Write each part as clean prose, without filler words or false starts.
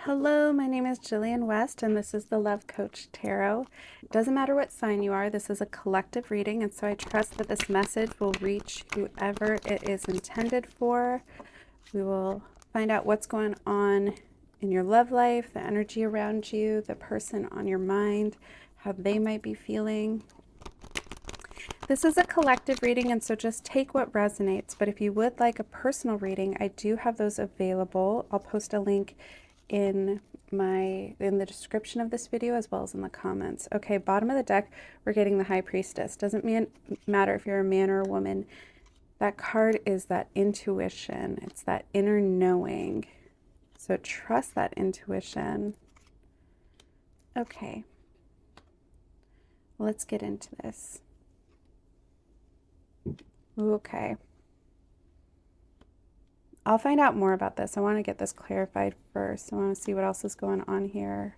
Hello, my name is Jillian West, and this is the Love Coach Tarot. It doesn't matter what sign you are, this is a collective reading, and so I trust that this message will reach whoever it is intended for. We will find out what's going on in your love life, the energy around you, the person on your mind, how they might be feeling. This is a collective reading, and so just take what resonates. But if you would like a personal reading, I do have those available. I'll post a link in the description of this video as well as in the comments. Okay, bottom of the deck, we're getting the High Priestess. Doesn't matter if you're a man or a woman. That card is that intuition. It's that inner knowing. So trust that intuition. Okay, let's get into this. Okay. I'll find out more about this. I want to get this clarified first. I want to see what else is going on here.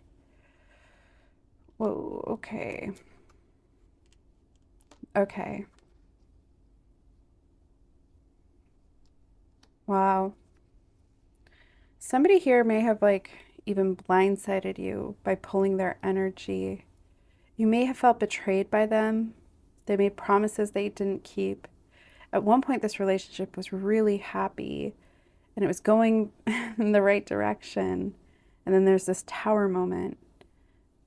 Whoa, okay. Okay. Wow. Somebody here may have even blindsided you by pulling their energy. You may have felt betrayed by them. They made promises they didn't keep. At one point, this relationship was really happy and it was going in the right direction. And then there's this tower moment.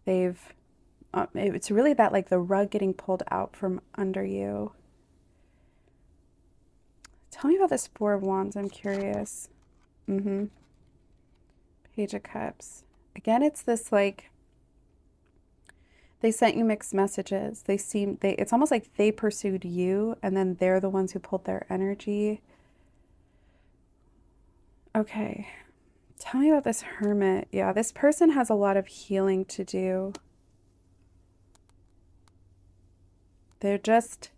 It's really that like the rug getting pulled out from under you. Tell me about this Four of Wands. I'm curious. Page of Cups. Again, it's this like they sent you mixed messages. It's almost like they pursued you and then they're the ones who pulled their energy. Okay. Tell me about this Hermit. Yeah, this person has a lot of healing to do. They're just,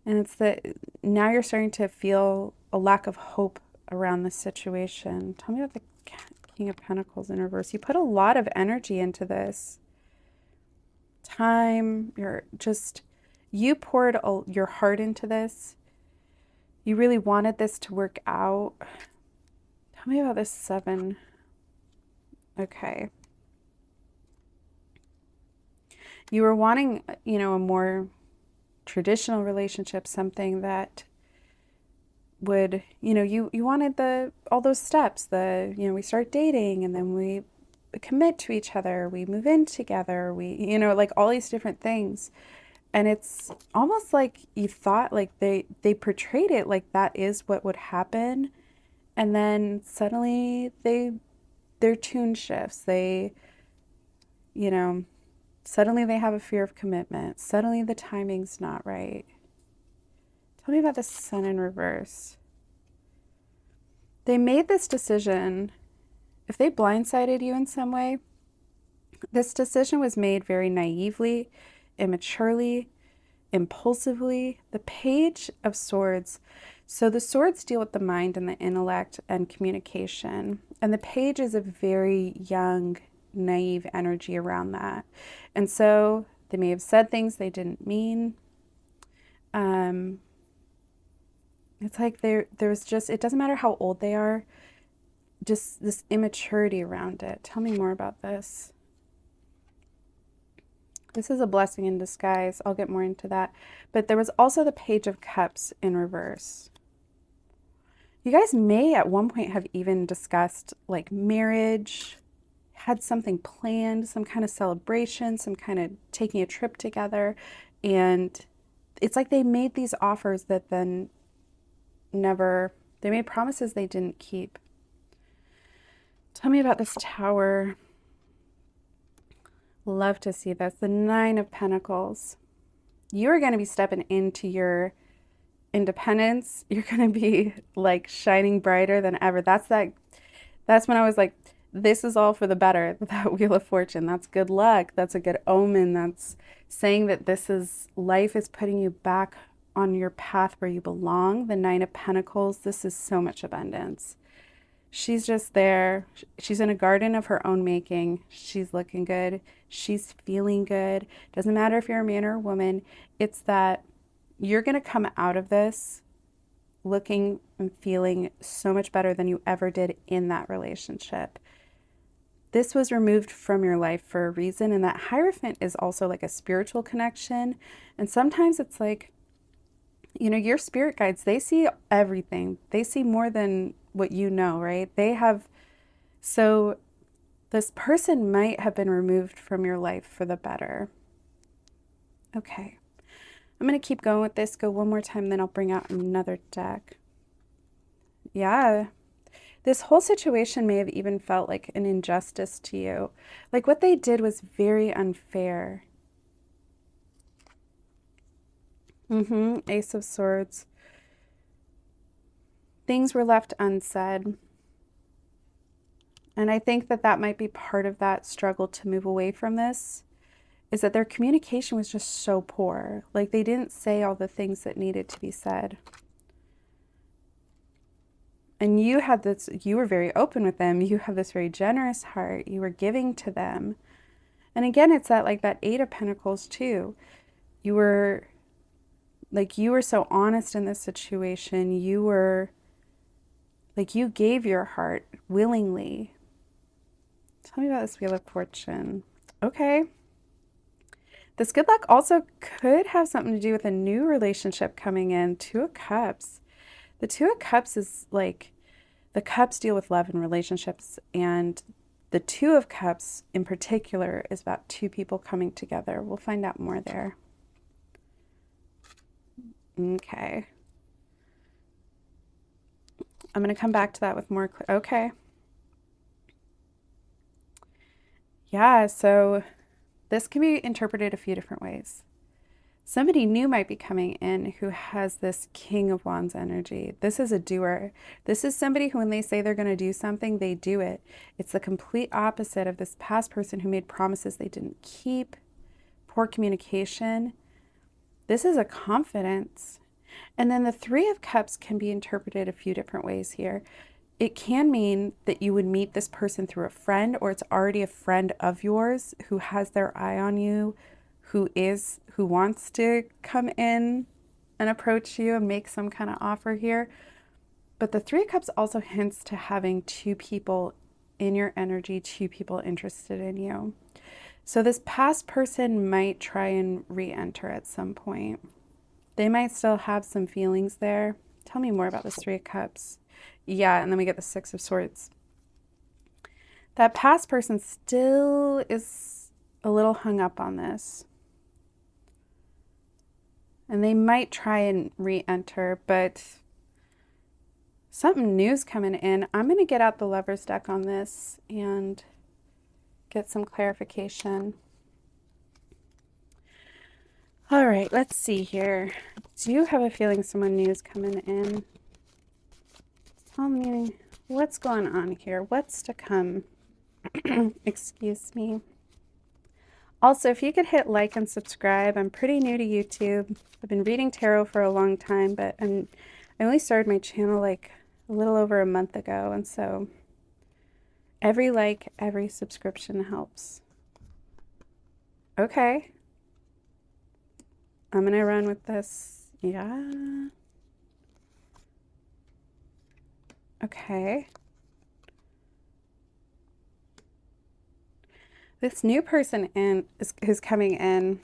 and it's that now you're starting to feel a lack of hope around this situation. Tell me about the King of Pentacles in reverse. You put a lot of energy into this. Time, you poured your heart into this. You really wanted this to work out. Tell me about this Seven. Okay. You were wanting, a more traditional relationship, something that would, you wanted all those steps, we start dating and then we commit to each other, we move in together, like all these different things. And it's almost like you thought like they portrayed it like that is what would happen. And then suddenly their tune shifts. Suddenly they have a fear of commitment. Suddenly the timing's not right. Tell me about the Sun in reverse. They made this decision. If they blindsided you in some way, this decision was made very naively, immaturely, impulsively. The Page of Swords. So the swords deal with the mind and the intellect and communication. And the Page is a very young, naive energy around that. And so they may have said things they didn't mean. It's like there's just, it doesn't matter how old they are, just this immaturity around it. Tell me more about this. This is a blessing in disguise. I'll get more into that. But there was also the Page of Cups in reverse. You guys may at one point have even discussed like marriage, had something planned, some kind of celebration, some kind of taking a trip together. And it's like they made these offers that then they made promises they didn't keep. Tell me about this Tower. Love to see this. The Nine of Pentacles. You're going to be stepping into your independence. You're going to be like shining brighter than ever. That's when I was like, this is all for the better. That Wheel of Fortune. That's good luck. That's a good omen. That's saying that life is putting you back on your path where you belong. The Nine of Pentacles. This is so much abundance. She's just there. She's in a garden of her own making. She's looking good. She's feeling good. Doesn't matter if you're a man or a woman. It's that you're going to come out of this looking and feeling so much better than you ever did in that relationship. this was removed from your life for a reason. And that Hierophant is also like a spiritual connection. And sometimes it's like, you know, your spirit guides, they see everything. They see more than what you know, right? They have, so this person might have been removed from your life for the better. Okay. I'm going to keep going with this. Go one more time, then I'll bring out another deck. Yeah. This whole situation may have even felt like an injustice to you. Like what they did was very unfair. Ace of Swords. Things were left unsaid. And I think that that might be part of that struggle to move away from this, is that their communication was just so poor. Like they didn't say all the things that needed to be said. And you had this, you were very open with them. You have this very generous heart. You were giving to them. And again, it's that like that Eight of Pentacles too. You were like, you were so honest in this situation. You were like, you gave your heart willingly. Tell me about this Wheel of Fortune. Okay. This good luck also could have something to do with a new relationship coming in. Two of Cups. The Two of Cups is like, the cups deal with love and relationships, and the Two of Cups in particular is about two people coming together. We'll find out more there. Okay. I'm going to come back to that with more. Okay. Yeah, so this can be interpreted a few different ways. Somebody new might be coming in who has this King of Wands energy. This is a doer. This is somebody who, when they say they're going to do something, they do it. It's the complete opposite of this past person who made promises they didn't keep, poor communication. This is a confidence. And then the Three of Cups can be interpreted a few different ways here. It can mean that you would meet this person through a friend, or it's already a friend of yours who has their eye on you, who wants to come in and approach you and make some kind of offer here. But the Three of Cups also hints to having two people in your energy, two people interested in you. So this past person might try and re-enter at some point. They might still have some feelings there. Tell me more about this Three of Cups. Yeah, and then we get the Six of Swords. That past person still is a little hung up on this. And they might try and re-enter, but something new's coming in. I'm going to get out the Lovers deck on this and get some clarification. All right, let's see here. Do you have a feeling someone new is coming in? Tell me what's going on here. What's to come? Excuse me. Also, if you could hit like and subscribe. I'm pretty new to YouTube. I've been reading tarot for a long time, but I only started my channel like a little over a month ago, and so every like, every subscription helps. Okay. I'm gonna run with this. Yeah. Okay. This new person who's coming in,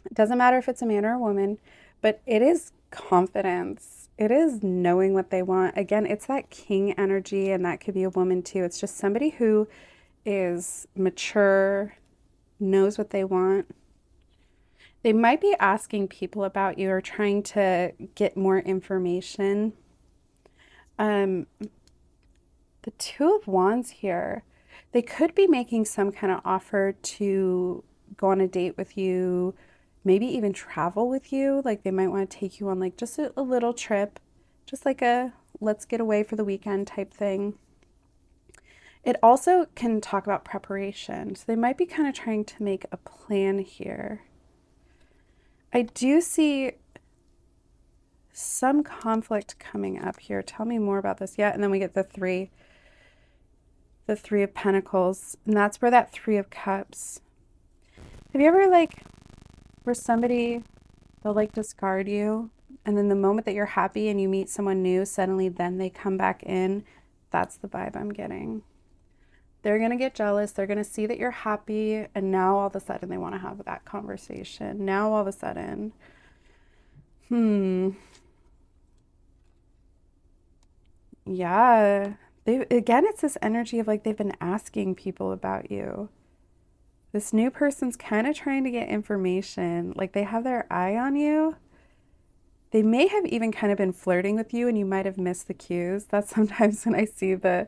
it doesn't matter if it's a man or a woman, but it is confidence. It is knowing what they want. Again, it's that king energy, and that could be a woman too. It's just somebody who is mature, knows what they want. They might be asking people about you or trying to get more information. The Two of Wands here, they could be making some kind of offer to go on a date with you, maybe even travel with you. Like they might want to take you on like just a little trip, just like a let's get away for the weekend type thing. It also can talk about preparation. So they might be kind of trying to make a plan here. I do see some conflict coming up here. Tell me more about this. Yeah, and then we get the Three of Pentacles, and that's where that Three of Cups. Have you ever like, where somebody, they'll like discard you, and then the moment that you're happy and you meet someone new, suddenly then they come back in? That's the vibe I'm getting. They're going to get jealous. They're going to see that you're happy. And now all of a sudden they want to have that conversation. Now all of a sudden, yeah. Again, it's this energy of like they've been asking people about you. This new person's kind of trying to get information. Like they have their eye on you. They may have even kind of been flirting with you and you might have missed the cues. That's sometimes when I see the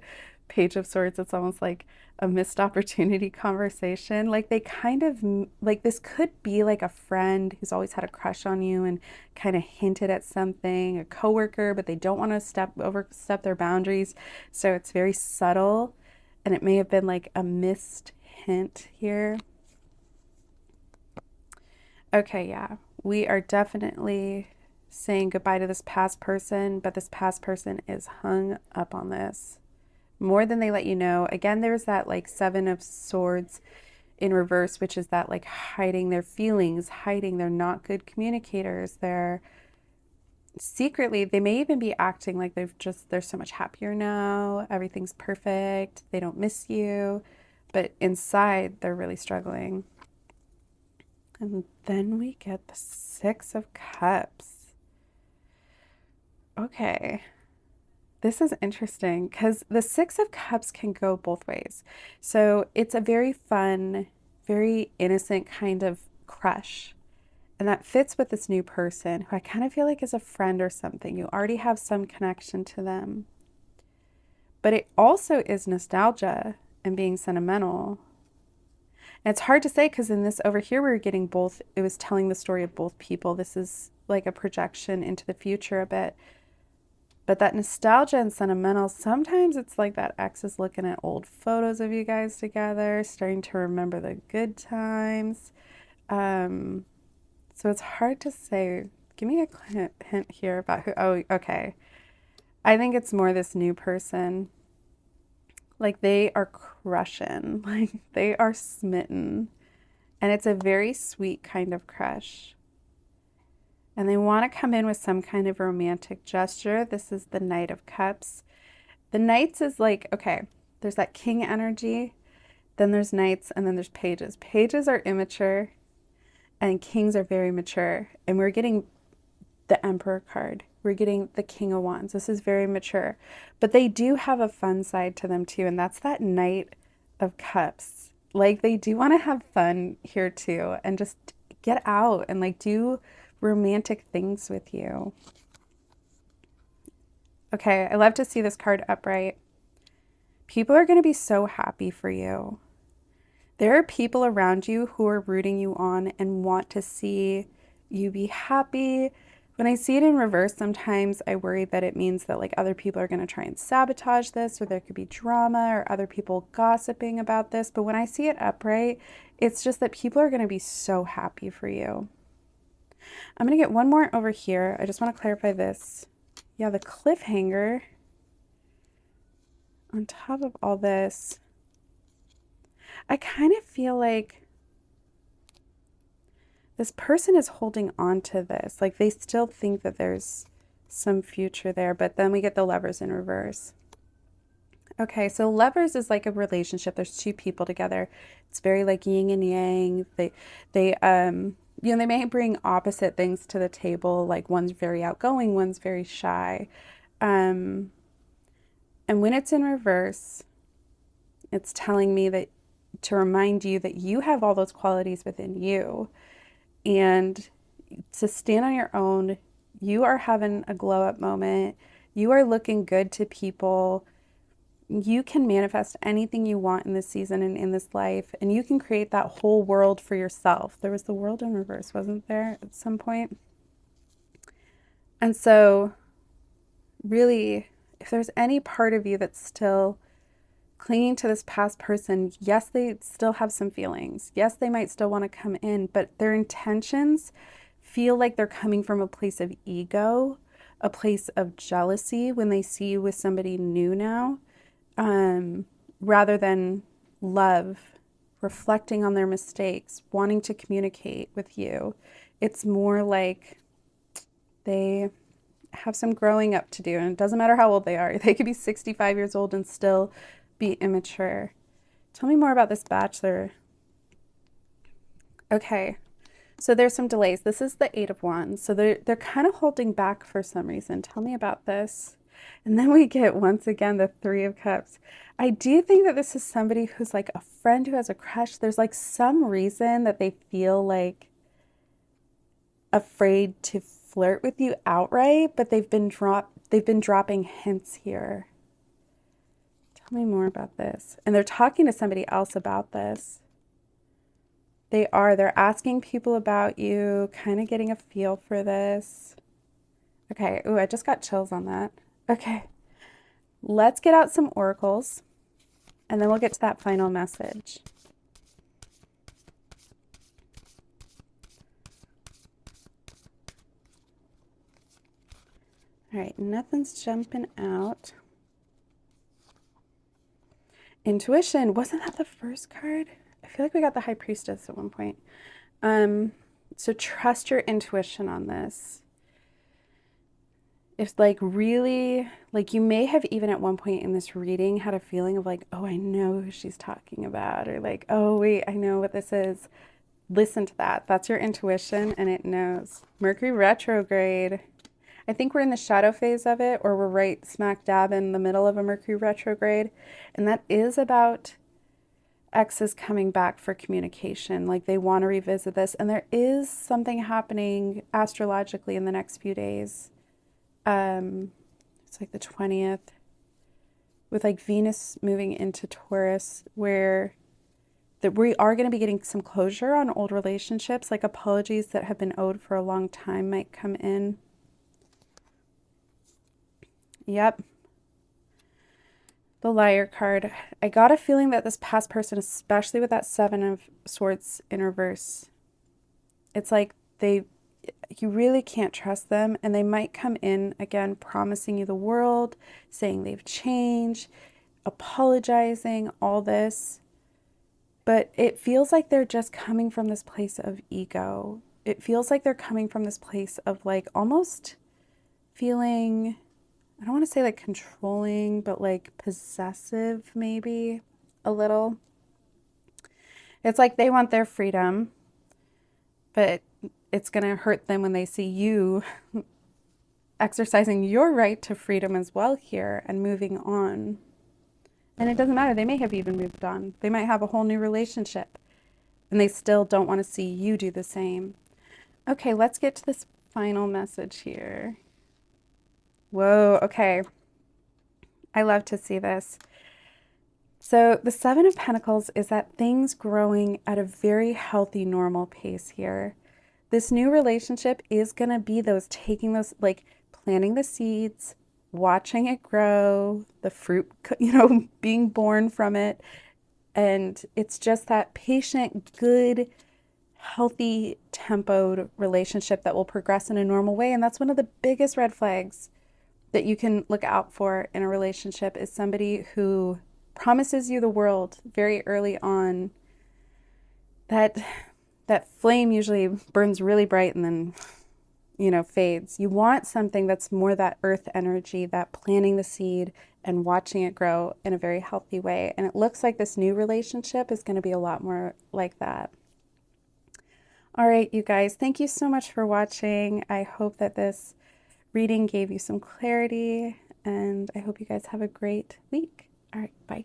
Page of Swords, it's almost like a missed opportunity conversation. Like they kind of, like this could be like a friend who's always had a crush on you and kind of hinted at something, a coworker, but they don't want to overstep their boundaries. So it's very subtle and it may have been like a missed hint here. Okay, yeah, we are definitely saying goodbye to this past person, but this past person is hung up on this more than they let you know. Again, there's that like Seven of Swords in reverse, which is that like hiding their feelings, they're not good communicators. They're secretly, they may even be acting like they're so much happier now. Everything's perfect. They don't miss you, but inside they're really struggling. And then we get the Six of Cups. Okay, this is interesting because the Six of Cups can go both ways. So it's a very fun, very innocent kind of crush. And that fits with this new person who I kind of feel like is a friend or something. You already have some connection to them. But it also is nostalgia and being sentimental. And it's hard to say because in this over here, we were getting both. It was telling the story of both people. This is like a projection into the future a bit. But that nostalgia and sentimental, sometimes it's like that ex is looking at old photos of you guys together, starting to remember the good times. So it's hard to say. Give me a hint here about who. Oh, okay. I think it's more this new person. Like they are crushing, like they are smitten. And it's a very sweet kind of crush. And they want to come in with some kind of romantic gesture. This is the Knight of Cups. The Knights is like, okay, there's that king energy, then there's Knights, and then there's pages. Pages are immature, and kings are very mature. And we're getting the Emperor card. We're getting the King of Wands. This is very mature. But they do have a fun side to them too, and that's that Knight of Cups. Like they do want to have fun here too, and just get out and like do romantic things with you. Okay, I love to see this card upright. People are going to be so happy for you. There are people around you who are rooting you on and want to see you be happy. When I see it in reverse, sometimes I worry that it means that like other people are going to try and sabotage this, or there could be drama or other people gossiping about this. But when I see it upright, it's just that people are going to be so happy for you. I'm going to get one more over here. I just want to clarify this. Yeah, the cliffhanger on top of all this. I kind of feel like this person is holding on to this. Like they still think that there's some future there, but then we get the Lovers in reverse. Okay, so Lovers is like a relationship. There's two people together. It's very like yin and yang. They you know, they may bring opposite things to the table. Like one's very outgoing, one's very shy. And when it's in reverse, it's telling me that to remind you that you have all those qualities within you and to stand on your own. You are having a glow up moment. You are looking good to people. You can manifest anything you want in this season and in this life, and you can create that whole world for yourself. There was the World in reverse, wasn't there, at some point? And so, really, if there's any part of you that's still clinging to this past person, yes, they still have some feelings. Yes, they might still want to come in, but their intentions feel like they're coming from a place of ego, a place of jealousy when they see you with somebody new now. Rather than love, reflecting on their mistakes, wanting to communicate with you. It's more like they have some growing up to do, and it doesn't matter how old they are. They could be 65 years old and still be immature. Tell me more about this bachelor. Okay, so there's some delays. This is the Eight of Wands. So they're kind of holding back for some reason. Tell me about this. And then we get, once again, the Three of Cups. I do think that this is somebody who's like a friend who has a crush. There's like some reason that they feel like afraid to flirt with you outright, but they've been dropping hints here. Tell me more about this. And they're talking to somebody else about this. They're asking people about you, kind of getting a feel for this. Okay, ooh, I just got chills on that. Okay, let's get out some oracles, and then we'll get to that final message. All right, nothing's jumping out. Intuition, wasn't that the first card? I feel like we got the High Priestess at one point. So trust your intuition on this. If like really, like you may have even at one point in this reading had a feeling of like, oh, I know who she's talking about, or like, oh, wait, I know what this is. Listen to that. That's your intuition, and it knows. Mercury retrograde. I think we're in the shadow phase of it, or we're right smack dab in the middle of a Mercury retrograde. And that is about exes coming back for communication. Like they want to revisit this. And there is something happening astrologically in the next few days. It's like the 20th, with like Venus moving into Taurus, where we are going to be getting some closure on old relationships, like apologies that have been owed for a long time might come in. Yep. The Liar card. I got a feeling that this past person, especially with that Seven of Swords in reverse, it's like you really can't trust them, and they might come in again promising you the world, saying they've changed, apologizing, all this. But it feels like they're just coming from this place of ego. It feels like they're coming from this place of like almost feeling, I don't want to say like controlling, but like possessive maybe a little. It's like they want their freedom, but it's going to hurt them when they see you exercising your right to freedom as well here and moving on. And it doesn't matter. They may have even moved on. They might have a whole new relationship, and they still don't want to see you do the same. Okay, let's get to this final message here. Whoa, okay. I love to see this. So the Seven of Pentacles is that things growing at a very healthy, normal pace here. This new relationship is going to be taking those, like planting the seeds, watching it grow, the fruit, being born from it. And it's just that patient, good, healthy, tempoed relationship that will progress in a normal way. And that's one of the biggest red flags that you can look out for in a relationship, is somebody who promises you the world very early on. That flame usually burns really bright and then, fades. You want something that's more that earth energy, that planting the seed and watching it grow in a very healthy way. And it looks like this new relationship is going to be a lot more like that. All right, you guys, thank you so much for watching. I hope that this reading gave you some clarity, and I hope you guys have a great week. All right, bye.